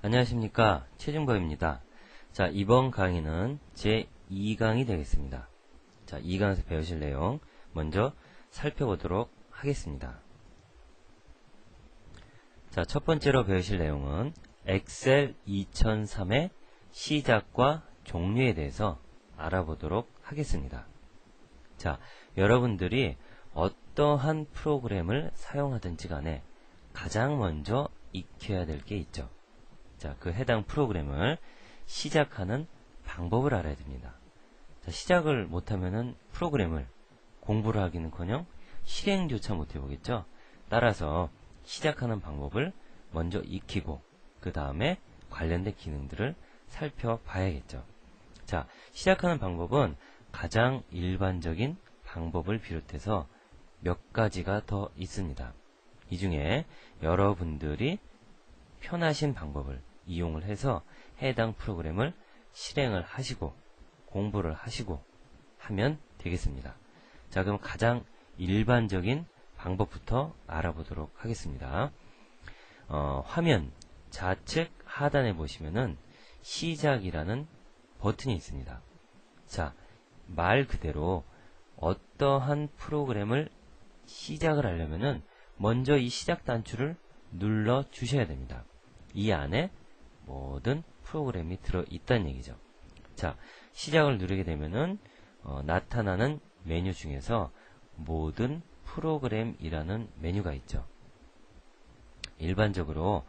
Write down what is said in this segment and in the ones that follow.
안녕하십니까, 최준범입니다. 자, 이번 강의는 제2강이 되겠습니다. 자, 2강에서 배우실 내용 먼저 살펴보도록 하겠습니다. 자, 첫 번째로 배우실 내용은 엑셀 2003의 시작과 종류에 대해서 알아보도록 하겠습니다. 자, 여러분들이 어떠한 프로그램을 사용하든지 간에 가장 먼저 익혀야 될 게 있죠. 자, 그 해당 프로그램을 시작하는 방법을 알아야 됩니다. 자, 시작을 못하면은 프로그램을 공부를 하기는커녕 실행조차 못해보겠죠. 따라서 시작하는 방법을 먼저 익히고 그 다음에 관련된 기능들을 살펴봐야겠죠. 자, 시작하는 방법은 가장 일반적인 방법을 비롯해서 몇 가지가 더 있습니다. 이 중에 여러분들이 편하신 방법을 이용을 해서 해당 프로그램을 실행을 하시고 공부를 하시고 하면 되겠습니다. 자, 그럼 가장 일반적인 방법부터 알아보도록 하겠습니다. 화면 좌측 하단에 보시면은 시작이라는 버튼이 있습니다. 자, 말 그대로 어떠한 프로그램을 시작을 하려면은 먼저 이 시작 단추를 눌러 주셔야 됩니다. 이 안에 모든 프로그램이 들어있다는 얘기죠. 자, 시작을 누르게 되면은 나타나는 메뉴 중에서 모든 프로그램이라는 메뉴가 있죠. 일반적으로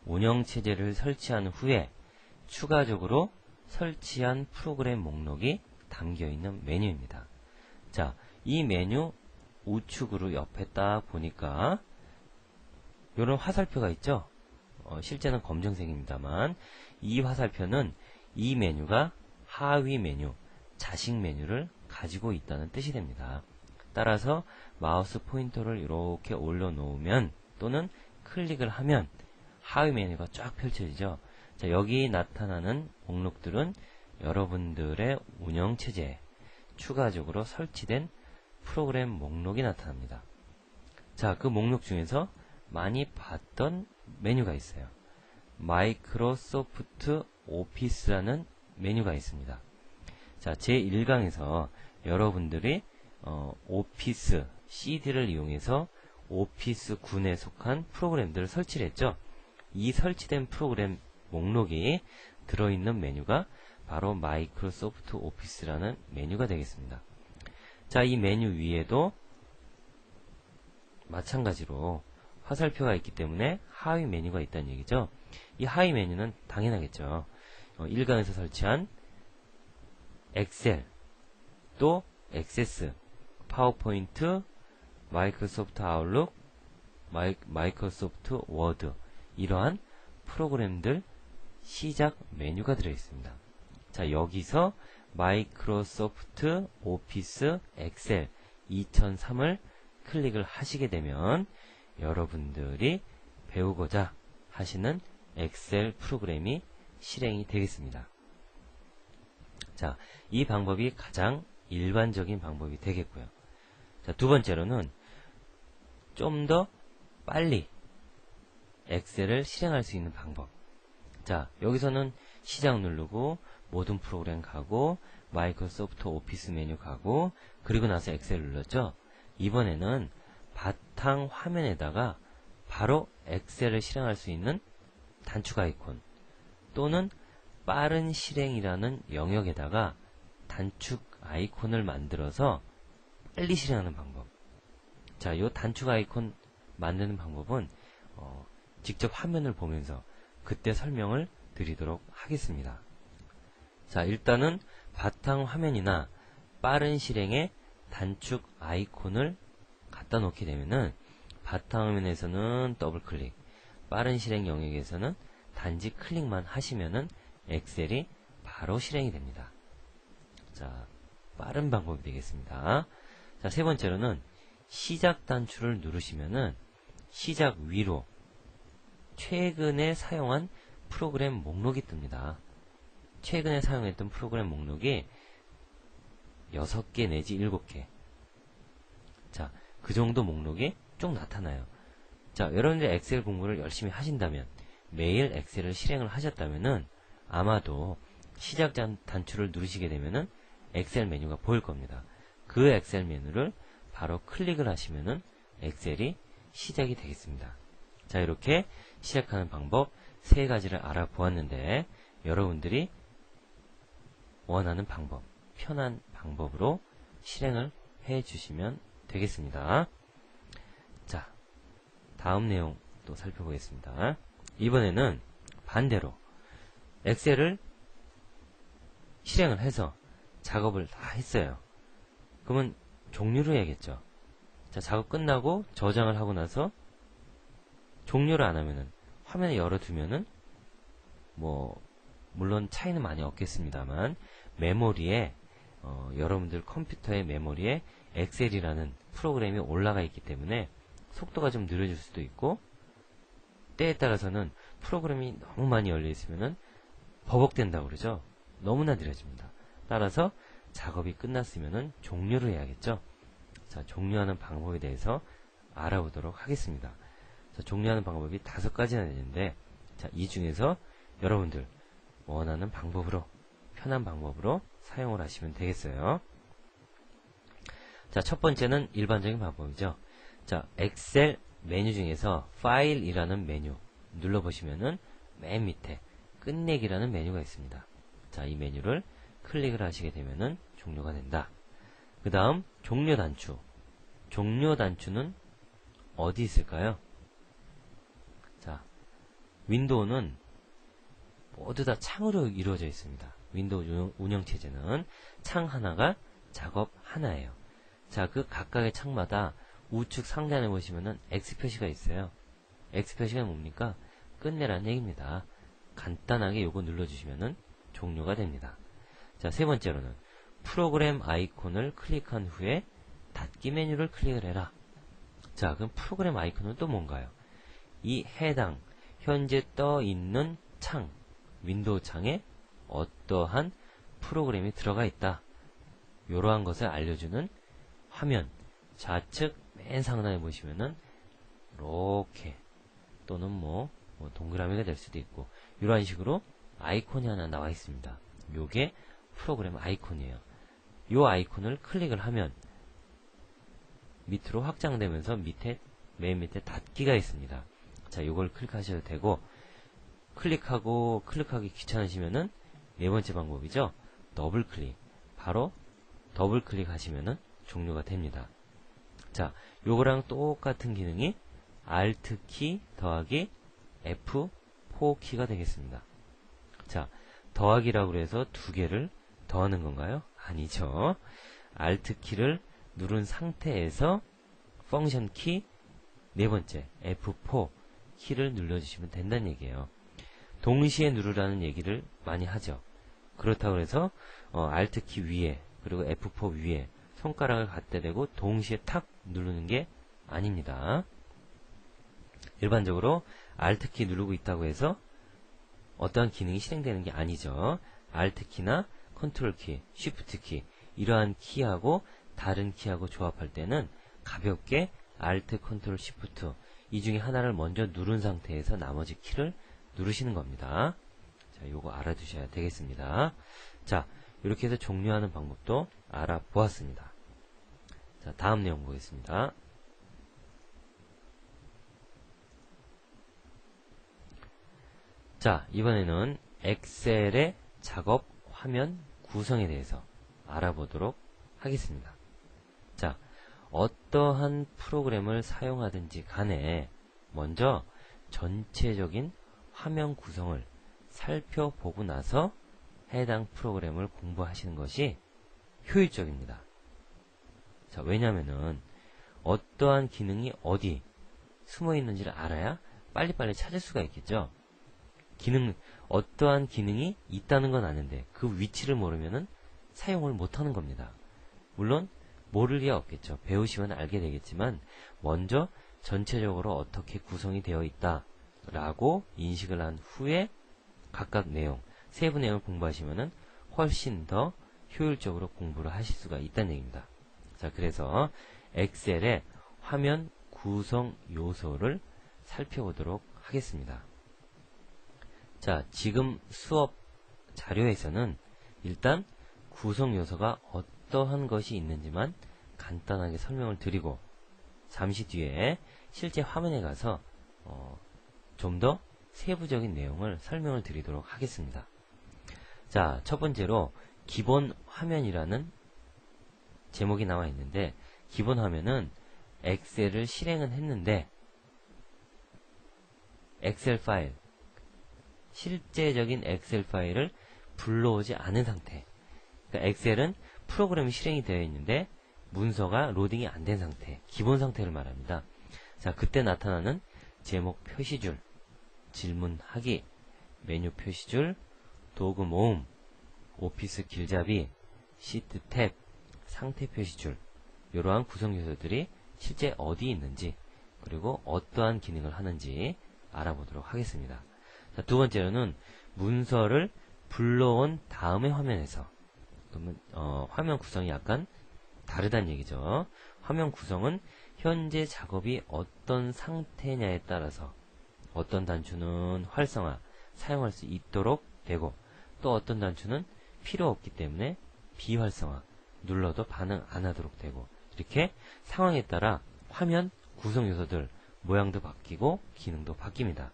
운영체제를 설치한 후에 추가적으로 설치한 프로그램 목록이 담겨있는 메뉴입니다. 자, 이 메뉴 우측으로 옆에 딱 보니까 이런 화살표가 있죠. 실제는 검정색입니다만 이 화살표는 이 메뉴가 하위 메뉴, 자식 메뉴를 가지고 있다는 뜻이 됩니다. 따라서 마우스 포인터를 이렇게 올려놓으면 또는 클릭을 하면 하위 메뉴가 쫙 펼쳐지죠. 자, 여기 나타나는 목록들은 여러분들의 운영체제에 추가적으로 설치된 프로그램 목록이 나타납니다. 자, 그 목록 중에서 많이 봤던 메뉴가 있어요. 마이크로소프트 오피스라는 메뉴가 있습니다. 자, 제1강에서 여러분들이 오피스 CD를 이용해서 오피스 군에 속한 프로그램들을 설치를 했죠. 이 설치된 프로그램 목록이 들어있는 메뉴가 바로 마이크로소프트 오피스라는 메뉴가 되겠습니다. 자, 이 메뉴 위에도 마찬가지로 화살표가 있기 때문에 하위 메뉴가 있다는 얘기죠. 이 하위 메뉴는 당연하겠죠. 1강에서 설치한 엑셀, 또 액세스, 파워포인트, 마이크로소프트 아웃룩, 마이크로소프트 워드, 이러한 프로그램들 시작 메뉴가 들어있습니다. 자, 여기서 마이크로소프트 오피스 엑셀 2003을 클릭을 하시게 되면 여러분들이 배우고자 하시는 엑셀 프로그램이 실행이 되겠습니다. 자, 이 방법이 가장 일반적인 방법이 되겠고요. 자, 두 번째로는 좀 더 빨리 엑셀을 실행할 수 있는 방법. 자, 여기서는 시작 누르고 모든 프로그램 가고 마이크로소프트 오피스 메뉴 가고 그리고 나서 엑셀 눌렀죠. 이번에는 바탕 화면에다가 바로 엑셀을 실행할 수 있는 단축 아이콘 또는 빠른 실행이라는 영역에다가 단축 아이콘을 만들어서 빨리 실행하는 방법. 자, 이 단축 아이콘 만드는 방법은 직접 화면을 보면서 그때 설명을 드리도록 하겠습니다. 자, 일단은 바탕 화면이나 빠른 실행에 단축 아이콘을 갖다 놓게 되면은 바탕 화면에서는 더블 클릭, 빠른 실행 영역에서는 단지 클릭만 하시면은 엑셀이 바로 실행이 됩니다. 자, 빠른 방법이 되겠습니다. 자, 세 번째로는 시작 단추를 누르시면은 시작 위로 최근에 사용한 프로그램 목록이 뜹니다. 최근에 사용했던 프로그램 목록이 6개 내지 7개. 자, 그 정도 목록이 쭉 나타나요. 자, 여러분들 엑셀 공부를 열심히 하신다면 매일 엑셀을 실행을 하셨다면은 아마도 시작 단추를 누르시게 되면은 엑셀 메뉴가 보일 겁니다. 그 엑셀 메뉴를 바로 클릭을 하시면은 엑셀이 시작이 되겠습니다. 자, 이렇게 시작하는 방법 3가지를 알아보았는데 여러분들이 원하는 방법, 편한 방법으로 실행을 해 주시면 되겠습니다. 자, 다음 내용 또 살펴보겠습니다. 이번에는 반대로 엑셀을 실행을 해서 작업을 다 했어요. 그러면 종료를 해야겠죠. 자, 작업 끝나고 저장을 하고 나서 종료를 안 하면은 화면을 열어두면은 물론 차이는 많이 없겠습니다만 메모리에 여러분들 컴퓨터의 메모리에 엑셀이라는 프로그램이 올라가 있기 때문에 속도가 좀 느려질 수도 있고 때에 따라서는 프로그램이 너무 많이 열려 있으면은 버벅된다고 그러죠. 너무나 느려집니다. 따라서 작업이 끝났으면은 종료를 해야겠죠. 자, 종료하는 방법에 대해서 알아보도록 하겠습니다. 자, 종료하는 방법이 5가지나 되는데 자, 이 중에서 여러분들 원하는 방법으로 편한 방법으로 사용을 하시면 되겠어요. 자, 첫 번째는 일반적인 방법이죠. 자, 엑셀 메뉴 중에서 파일이라는 메뉴 눌러보시면은 맨 밑에 끝내기라는 메뉴가 있습니다. 자, 이 메뉴를 클릭을 하시게 되면은 종료가 된다. 그 다음 종료 단추. 종료 단추는 어디 있을까요? 자, 윈도우는 모두 다 창으로 이루어져 있습니다. 윈도우 운영체제는 창 하나가 작업 하나예요. 자, 그 각각의 창마다 우측 상단에 보시면은 X 표시가 있어요. X 표시가 뭡니까? 끝내라는 얘기입니다. 간단하게 요거 눌러주시면은 종료가 됩니다. 자, 세 번째로는 프로그램 아이콘을 클릭한 후에 닫기 메뉴를 클릭을 해라. 자, 그럼 프로그램 아이콘은 또 뭔가요? 이 해당 현재 떠 있는 창, 윈도우 창에 어떠한 프로그램이 들어가 있다. 이러한 것을 알려주는 화면 좌측 맨 상단에 보시면은 이렇게 또는 동그라미가 될 수도 있고 이런 식으로 아이콘이 하나 나와 있습니다. 요게 프로그램 아이콘이에요. 요 아이콘을 클릭을 하면 밑으로 확장되면서 맨 밑에 닫기가 있습니다. 자, 요걸 클릭하셔도 되고 클릭하기 귀찮으시면은 네 번째 방법이죠. 더블 클릭. 바로 더블 클릭하시면은 종료가 됩니다. 자, 요거랑 똑같은 기능이 Alt 키 더하기 F4 키가 되겠습니다. 자, 더하기라고 해서 2개를 더하는 건가요? 아니죠. Alt 키를 누른 상태에서 펑션 키 네 번째 F4 키를 눌러주시면 된다는 얘기예요. 동시에 누르라는 얘기를 많이 하죠. 그렇다고 해서 Alt 키 위에 그리고 F4 위에 손가락을 갖다 대고 동시에 탁 누르는 게 아닙니다. 일반적으로 Alt 키 누르고 있다고 해서 어떠한 기능이 실행되는 게 아니죠. Alt 키나 Ctrl 키, Shift 키 이러한 키하고 다른 키하고 조합할 때는 가볍게 Alt, Ctrl, Shift 이 중에 하나를 먼저 누른 상태에서 나머지 키를 누르시는 겁니다. 자, 요거 알아두셔야 되겠습니다. 자, 이렇게 해서 종료하는 방법도 알아보았습니다. 자, 다음 내용 보겠습니다. 자, 이번에는 엑셀의 작업 화면 구성에 대해서 알아보도록 하겠습니다. 자, 어떠한 프로그램을 사용하든지 간에 먼저 전체적인 화면 구성을 살펴보고 나서 해당 프로그램을 공부하시는 것이 효율적입니다. 자, 왜냐면은 어떠한 기능이 어디 숨어 있는지를 알아야 빨리빨리 찾을 수가 있겠죠. 어떠한 기능이 있다는 건 아는데 그 위치를 모르면은 사용을 못하는 겁니다. 물론 모를 리 없겠죠. 배우시면 알게 되겠지만 먼저 전체적으로 어떻게 구성이 되어 있다 라고 인식을 한 후에 각각 내용, 세부 내용을 공부하시면은 훨씬 더 효율적으로 공부를 하실 수가 있다는 얘기입니다. 자, 그래서 엑셀의 화면 구성 요소를 살펴보도록 하겠습니다. 자, 지금 수업 자료에서는 일단 구성 요소가 어떠한 것이 있는지만 간단하게 설명을 드리고, 잠시 뒤에 실제 화면에 가서 좀 더 세부적인 내용을 설명을 드리도록 하겠습니다. 자, 첫 번째로 기본 화면이라는 제목이 나와 있는데, 기본 화면은 엑셀을 실행은 했는데 엑셀 파일, 실제적인 엑셀 파일을 불러오지 않은 상태. 그러니까 엑셀은 프로그램이 실행이 되어 있는데 문서가 로딩이 안 된 상태, 기본 상태를 말합니다. 자, 그때 나타나는 제목 표시줄, 질문하기, 메뉴 표시줄, 도구 모음, 오피스 길잡이, 시트 탭, 상태 표시줄, 이러한 구성 요소들이 실제 어디 있는지, 그리고 어떠한 기능을 하는지 알아보도록 하겠습니다. 자, 두 번째로는 문서를 불러온 다음의 화면에서, 그러면 화면 구성이 약간 다르다는 얘기죠. 화면 구성은 현재 작업이 어떤 상태냐에 따라서 어떤 단추는 활성화, 사용할 수 있도록 되고, 또 어떤 단추는 필요 없기 때문에 비활성화, 눌러도 반응 안 하도록 되고, 이렇게 상황에 따라 화면 구성 요소들 모양도 바뀌고 기능도 바뀝니다.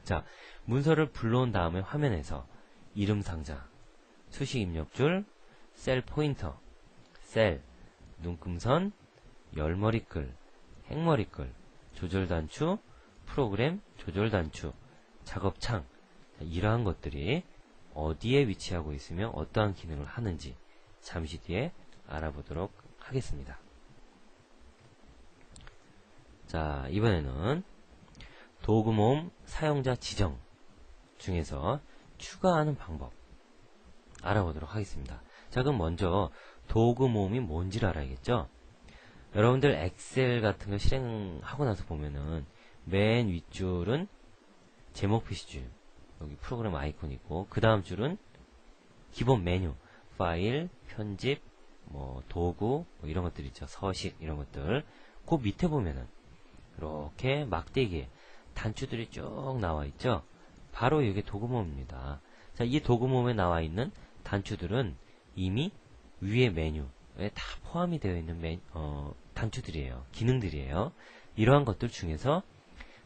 자, 문서를 불러온 다음에 화면에서 이름 상자, 수식 입력줄, 셀 포인터, 셀, 눈금선, 열머리글, 행머리글, 조절 단추, 프로그램 조절 단추, 작업창, 이러한 것들이 어디에 위치하고 있으며 어떠한 기능을 하는지 잠시 뒤에 알아보도록 하겠습니다. 자, 이번에는 도구 모음 사용자 지정 중에서 추가하는 방법 알아보도록 하겠습니다. 자, 그럼 먼저 도구 모음이 뭔지를 알아야겠죠? 여러분들 엑셀 같은 거 실행하고 나서 보면은 맨 윗줄은 제목 표시줄, 여기 프로그램 아이콘 있고, 그 다음 줄은 기본 메뉴, 파일, 편집, 도구, 이런 것들 있죠. 서식, 이런 것들. 그 밑에 보면은 이렇게 막대기에 단추들이 쭉 나와 있죠. 바로 이게 도구 모음입니다. 자, 이 도구 모음에 나와 있는 단추들은 이미 위에 메뉴에 다 포함이 되어 있는 단추들이에요. 기능들이에요. 이러한 것들 중에서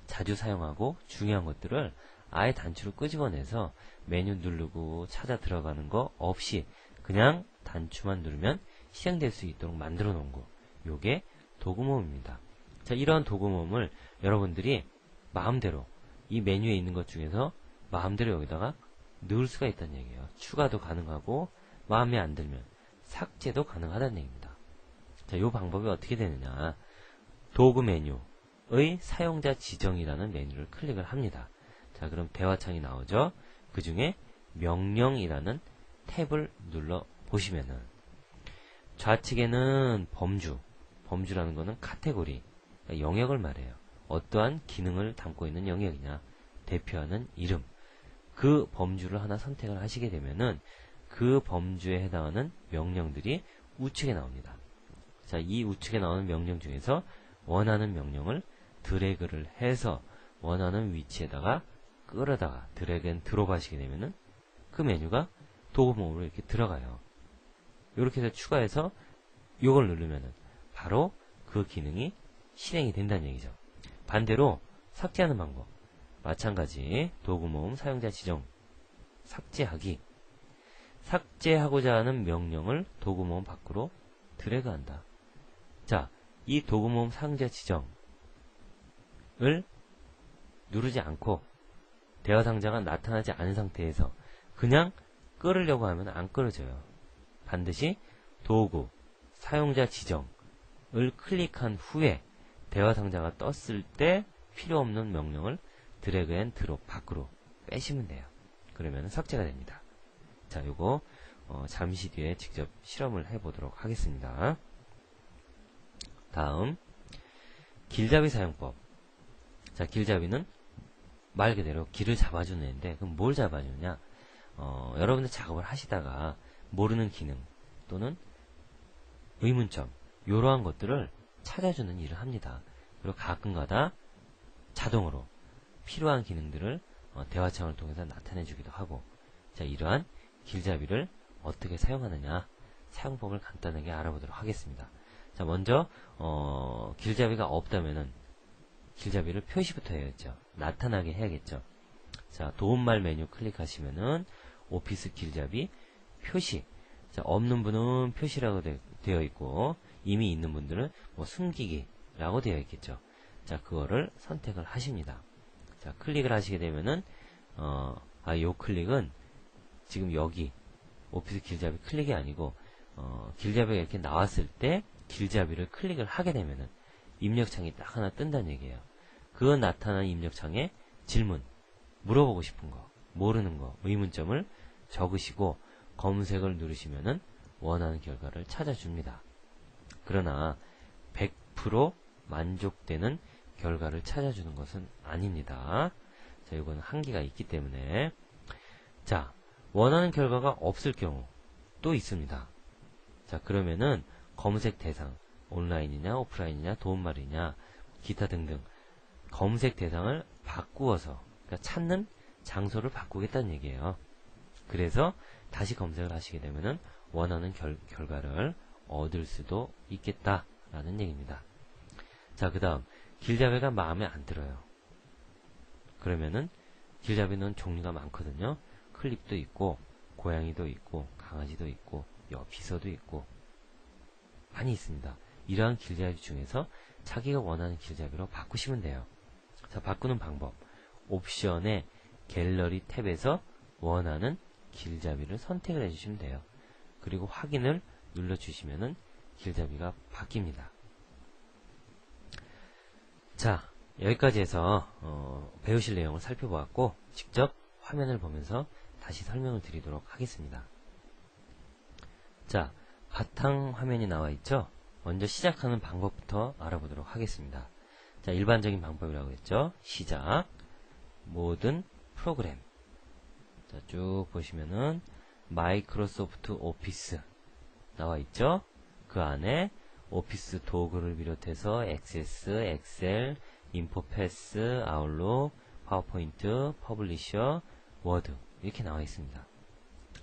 자주 사용하고 중요한 것들을 아예 단추로 끄집어내서 메뉴 누르고 찾아 들어가는 거 없이 그냥 단추만 누르면 실행될 수 있도록 만들어 놓은 거, 요게 도구 모음입니다. 자, 이러한 도구 모음을 여러분들이 마음대로 이 메뉴에 있는 것 중에서 마음대로 여기다가 넣을 수가 있다는 얘기예요. 추가도 가능하고 마음에 안 들면 삭제도 가능하다는 얘기입니다. 자, 이 방법이 어떻게 되느냐, 도구 메뉴의 사용자 지정이라는 메뉴를 클릭을 합니다. 자, 그럼 대화창이 나오죠. 그 중에 명령이라는 탭을 눌러 보시면은 좌측에는 범주라는 거는 카테고리, 그러니까 영역을 말해요. 어떠한 기능을 담고 있는 영역이냐, 대표하는 이름, 그 범주를 하나 선택을 하시게 되면은 그 범주에 해당하는 명령들이 우측에 나옵니다. 자, 이 우측에 나오는 명령 중에서 원하는 명령을 드래그를 해서 원하는 위치에다가 끌어다가 드래그 앤 드롭 하시게 되면은 그 메뉴가 도구 모음으로 이렇게 들어가요. 이렇게 해서 추가해서 이걸 누르면은 바로 그 기능이 실행이 된다는 얘기죠. 반대로 삭제하는 방법 마찬가지, 도구 모음 사용자 지정, 삭제하기. 삭제하고자 하는 명령을 도구 모음 밖으로 드래그한다. 자, 이 도구 모음 사용자 지정을 누르지 않고 대화 상자가 나타나지 않은 상태에서 그냥 끌으려고 하면 안 끌어져요. 반드시 도구 사용자 지정을 클릭한 후에 대화 상자가 떴을 때 필요 없는 명령을 드래그 앤 드롭 밖으로 빼시면 돼요. 그러면 삭제가 됩니다. 자, 요거 잠시 뒤에 직접 실험을 해보도록 하겠습니다. 다음, 길잡이 사용법. 자, 길잡이는 말 그대로 길을 잡아주는 애인데, 그럼 뭘 잡아주느냐? 여러분들 작업을 하시다가 모르는 기능 또는 의문점, 이러한 것들을 찾아주는 일을 합니다. 그리고 가끔가다 자동으로 필요한 기능들을 대화창을 통해서 나타내 주기도 하고. 자, 이러한 길잡이를 어떻게 사용하느냐, 사용법을 간단하게 알아보도록 하겠습니다. 자, 먼저 길잡이가 없다면은 길잡이를 표시부터 해야겠죠. 나타나게 해야겠죠. 자, 도움말 메뉴 클릭하시면은 오피스 길잡이 표시. 자, 없는 분은 표시라고 되어 있고, 이미 있는 분들은 뭐 숨기기라고 되어 있겠죠. 자, 그거를 선택을 하십니다. 자, 클릭을 하시게 되면은 요 클릭은 지금 여기 오피스 길잡이 클릭이 아니고 길잡이가 이렇게 나왔을 때 길잡이를 클릭을 하게 되면은 입력창이 딱 하나 뜬다는 얘기예요. 그 나타난 입력창에 질문, 물어보고 싶은 거, 모르는 거, 의문점을 적으시고 검색을 누르시면은 원하는 결과를 찾아줍니다. 그러나 100% 만족되는 결과를 찾아주는 것은 아닙니다. 자, 이거는 한계가 있기 때문에. 자, 원하는 결과가 없을 경우 또 있습니다. 자, 그러면은 검색 대상, 온라인이냐 오프라인이냐 도움말이냐 기타 등등 검색 대상을 바꾸어서, 그러니까 찾는 장소를 바꾸겠다는 얘기예요. 그래서 다시 검색을 하시게 되면은 원하는 결과를 얻을 수도 있겠다라는 얘기입니다. 자, 그 다음 길잡이가 마음에 안 들어요. 그러면은 길잡이는 종류가 많거든요. 클립도 있고 고양이도 있고 강아지도 있고 비서도 있고 많이 있습니다. 이러한 길잡이 중에서 자기가 원하는 길잡이로 바꾸시면 돼요. 자, 바꾸는 방법. 옵션의 갤러리 탭에서 원하는 길잡이를 선택을 해주시면 돼요. 그리고 확인을 눌러주시면은 길잡이가 바뀝니다. 자, 여기까지 해서 배우실 내용을 살펴보았고, 직접 화면을 보면서 다시 설명을 드리도록 하겠습니다. 자, 바탕 화면이 나와 있죠? 먼저 시작하는 방법부터 알아보도록 하겠습니다. 자, 일반적인 방법이라고 했죠? 시작, 모든 프로그램. 자, 쭉 보시면은 마이크로소프트 오피스 나와 있죠? 그 안에 오피스 도구를 비롯해서 액세스, 엑셀, 인포패스, 아웃룩, 파워포인트, 퍼블리셔, 워드 이렇게 나와 있습니다.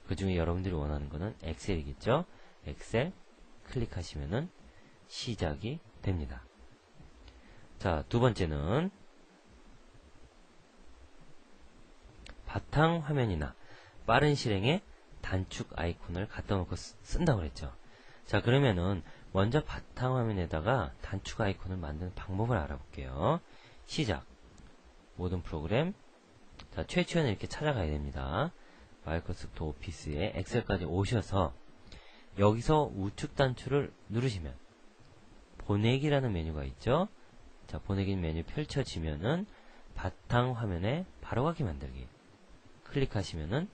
그 중에 여러분들이 원하는 거는 엑셀이겠죠? 엑셀 클릭하시면은 시작이 됩니다. 자, 두 번째는 바탕 화면이나 빠른 실행에 단축 아이콘을 갖다 놓고 쓴다고 그랬죠. 자, 그러면은 먼저 바탕화면에다가 단축 아이콘을 만드는 방법을 알아볼게요. 시작, 모든 프로그램. 자, 최초에는 이렇게 찾아가야 됩니다. 마이크로소프트 오피스에 엑셀까지 오셔서 여기서 우측 단추를 누르시면 보내기라는 메뉴가 있죠. 자, 보내기 메뉴 펼쳐지면은 바탕화면에 바로가기 만들기 클릭하시면은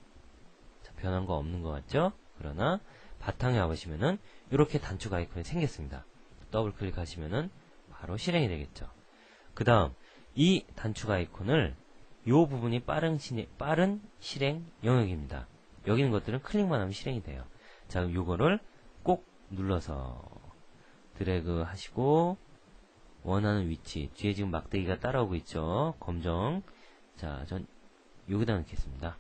자, 변한 거 없는 것 같죠? 그러나 바탕에 와보시면은 이렇게 단축 아이콘이 생겼습니다. 더블 클릭하시면은 바로 실행이 되겠죠. 그 다음 이 단축 아이콘을 요 부분이 빠른 실행 영역입니다. 여기 있는 것들은 클릭만 하면 실행이 돼요. 자, 요거를 꼭 눌러서 드래그 하시고 원하는 위치, 뒤에 지금 막대기가 따라오고 있죠. 검정. 자, 전 여기다 넣겠습니다.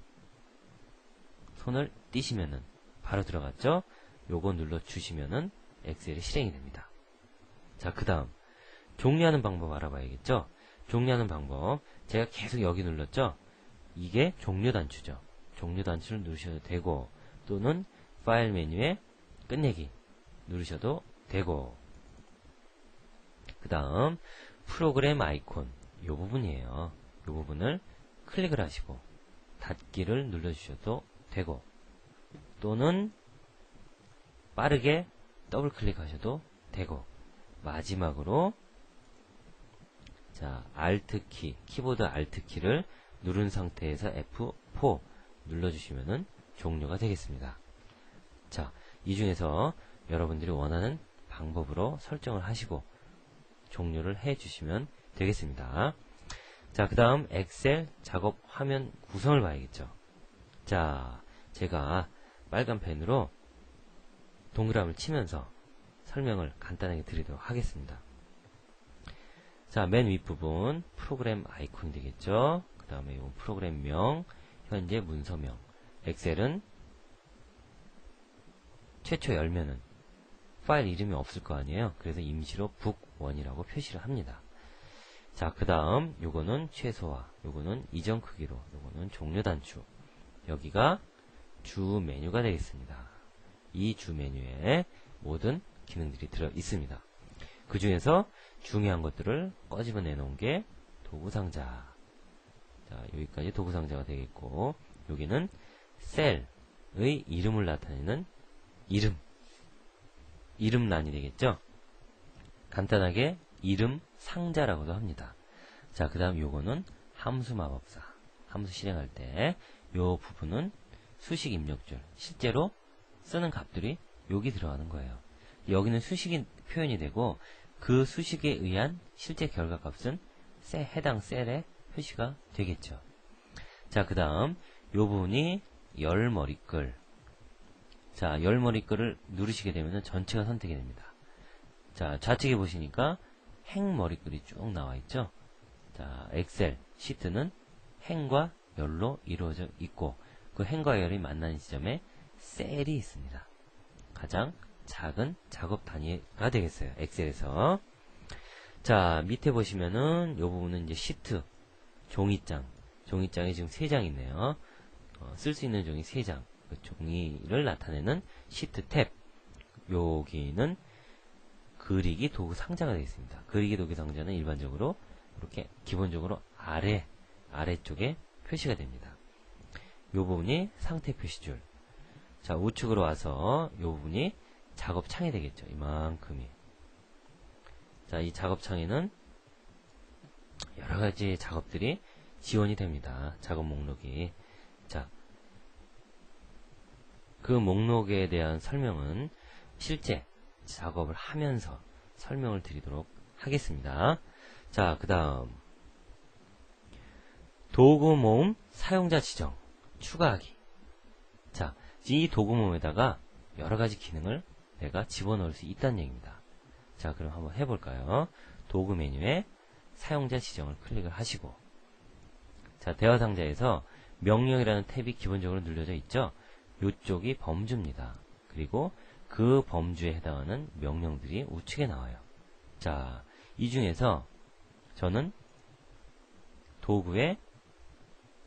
손을 띄시면은 바로 들어갔죠. 요거 눌러 주시면은 엑셀이 실행이 됩니다. 자, 그 다음 종료하는 방법 알아봐야겠죠. 종료하는 방법, 제가 계속 여기 눌렀죠. 이게 종료 단추죠. 종료 단추를 누르셔도 되고, 또는 파일 메뉴에 끝내기 누르셔도 되고, 그 다음 프로그램 아이콘 요 부분이에요. 요 부분을 클릭을 하시고 닫기를 눌러주셔도 되고, 또는 빠르게 더블 클릭하셔도 되고, 마지막으로 자, Alt키, 키보드 Alt키를 누른 상태에서 F4 눌러주시면은 종료가 되겠습니다. 자, 이 중에서 여러분들이 원하는 방법으로 설정을 하시고 종료를 해주시면 되겠습니다. 자, 그 다음 엑셀 작업 화면 구성을 봐야겠죠. 자, 제가 빨간 펜으로 동그라미를 치면서 설명을 간단하게 드리도록 하겠습니다. 자, 맨 윗부분 프로그램 아이콘이 되겠죠. 그 다음에 요 프로그램명, 현재 문서명. 엑셀은 최초 열면은 파일 이름이 없을 거 아니에요. 그래서 임시로 북1이라고 표시를 합니다. 자, 그 다음 요거는 최소화, 요거는 이전 크기로, 요거는 종료 단추. 여기가 주 메뉴가 되겠습니다. 이 주 메뉴에 모든 기능들이 들어 있습니다. 그 중에서 중요한 것들을 꺼집어내 놓은 게 도구상자. 자, 여기까지 도구상자가 되겠고, 여기는 셀의 이름을 나타내는 이름란이 되겠죠? 간단하게 이름 상자라고도 합니다. 자, 그 다음 요거는 함수 마법사. 함수 실행할 때 요 부분은 수식 입력줄. 실제로 쓰는 값들이 여기 들어가는 거예요. 여기는 수식이 표현이 되고 그 수식에 의한 실제 결과값은 해당 셀에 표시가 되겠죠. 자, 그 다음 요 부분이 열 머리글. 자, 열 머리글을 누르시게 되면 전체가 선택이 됩니다. 자, 좌측에 보시니까 행 머리글이 쭉 나와 있죠. 자, 엑셀 시트는 행과 열로 이루어져 있고 그 행과 열이 만나는 지점에 셀이 있습니다. 가장 작은 작업 단위가 되겠어요. 엑셀에서. 자, 밑에 보시면은 요 부분은 이제 시트 종이장. 종이장이 지금 3장 있네요. 쓸 수 있는 종이 3장. 그 종이를 나타내는 시트 탭. 여기는 그리기 도구 상자가 되겠습니다. 그리기 도구 상자는 일반적으로 이렇게 기본적으로 아래쪽에 표시가 됩니다. 요 부분이 상태 표시줄. 자, 우측으로 와서 요 부분이 작업창이 되겠죠. 이만큼이. 자, 이 작업창에는 여러가지 작업들이 지원이 됩니다. 작업 목록이. 자, 그 목록에 대한 설명은 실제 작업을 하면서 설명을 드리도록 하겠습니다. 자, 그 다음 도구 모음 사용자 지정 추가하기. 자, 이 도구 모음에다가 여러가지 기능을 내가 집어넣을 수 있다는 얘기입니다. 자, 그럼 한번 해볼까요? 도구 메뉴에 사용자 지정을 클릭을 하시고, 자, 대화 상자에서 명령이라는 탭이 기본적으로 눌려져 있죠. 이쪽이 범주입니다. 그리고 그 범주에 해당하는 명령들이 우측에 나와요. 자, 이 중에서 저는 도구에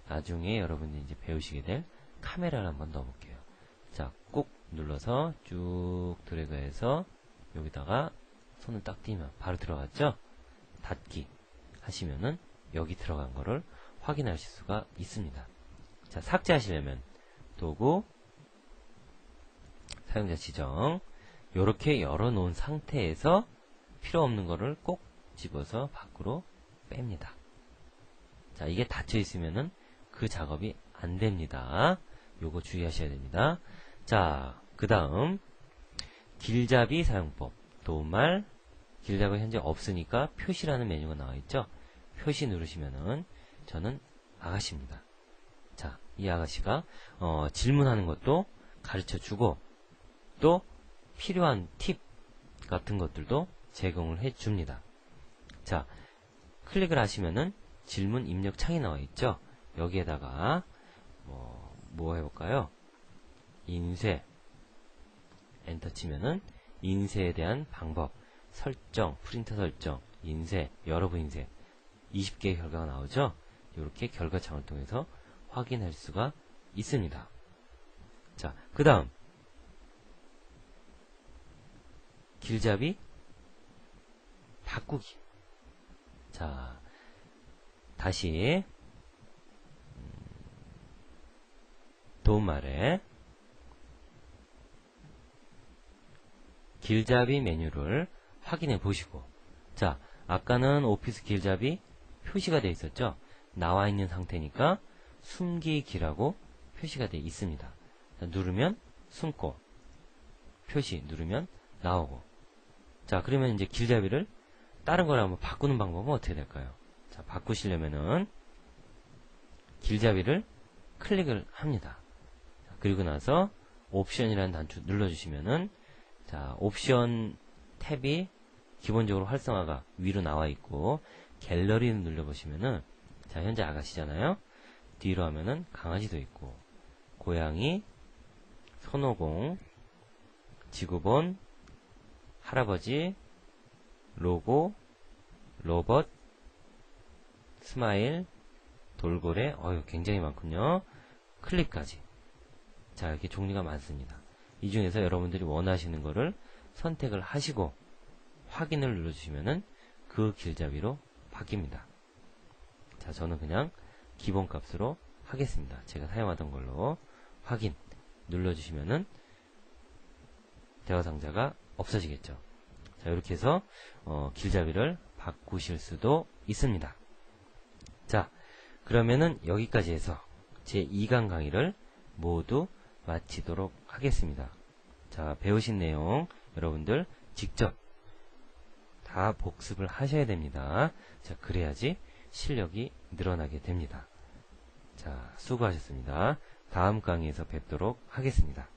나중에 여러분들이 이제 배우시게 될 카메라를 한번 넣어볼게요. 자, 꾹 눌러서 쭉 드래그해서 여기다가 손을 딱 띄면 바로 들어갔죠? 닫기 하시면은 여기 들어간 거를 확인하실 수가 있습니다. 자, 삭제하시려면 도구 사용자 지정 요렇게 열어놓은 상태에서 필요 없는 거를 꼭 집어서 밖으로 뺍니다. 자, 이게 닫혀 있으면은 그 작업이 안 됩니다. 요거 주의하셔야 됩니다. 자, 그 다음 길잡이 사용법. 도움말 길잡이 현재 없으니까 표시라는 메뉴가 나와 있죠. 표시 누르시면은 저는 아가씨입니다. 자, 이 아가씨가 질문하는 것도 가르쳐 주고 또 필요한 팁 같은 것들도 제공을 해 줍니다. 자, 클릭을 하시면은 질문 입력 창이 나와 있죠. 여기에다가 뭐 해볼까요? 인쇄 엔터 치면은 인쇄에 대한 방법, 설정, 프린터 설정, 인쇄, 여러분 인쇄 20개의 결과가 나오죠. 이렇게 결과창을 통해서 확인할 수가 있습니다. 자, 그 다음 길잡이 바꾸기. 자, 다시 도움말에 길잡이 메뉴를 확인해 보시고, 자, 아까는 오피스 길잡이 표시가 되어 있었죠. 나와 있는 상태니까 숨기기라고 표시가 되어 있습니다. 자, 누르면 숨고 표시 누르면 나오고. 자, 그러면 이제 길잡이를 다른 거랑 한번 바꾸는 방법은 어떻게 될까요? 자, 바꾸시려면은 길잡이를 클릭을 합니다. 자, 그리고 나서 옵션이라는 단추 눌러주시면은 자, 옵션 탭이 기본적으로 활성화가 위로 나와 있고 갤러리를 눌러보시면은 자, 자, 현재 아가씨잖아요. 뒤로 하면은 강아지도 있고, 고양이, 손오공, 지구본, 할아버지, 로고, 로봇, 스마일, 돌고래, 굉장히 많군요. 클립까지. 자, 이렇게 종류가 많습니다. 이 중에서 여러분들이 원하시는 거를 선택을 하시고 확인을 눌러주시면은 그 길잡이로 바뀝니다. 자, 저는 그냥 기본값으로 하겠습니다. 제가 사용하던 걸로 확인 눌러주시면은 대화 상자가 없어지겠죠. 자, 이렇게 해서 길잡이를 바꾸실 수도 있습니다. 자, 그러면은 여기까지 해서 제 2강 강의를 모두 마치도록 하겠습니다. 자, 배우신 내용 여러분들 직접 다 복습을 하셔야 됩니다. 자, 그래야지 실력이 늘어나게 됩니다. 자, 수고하셨습니다. 다음 강의에서 뵙도록 하겠습니다.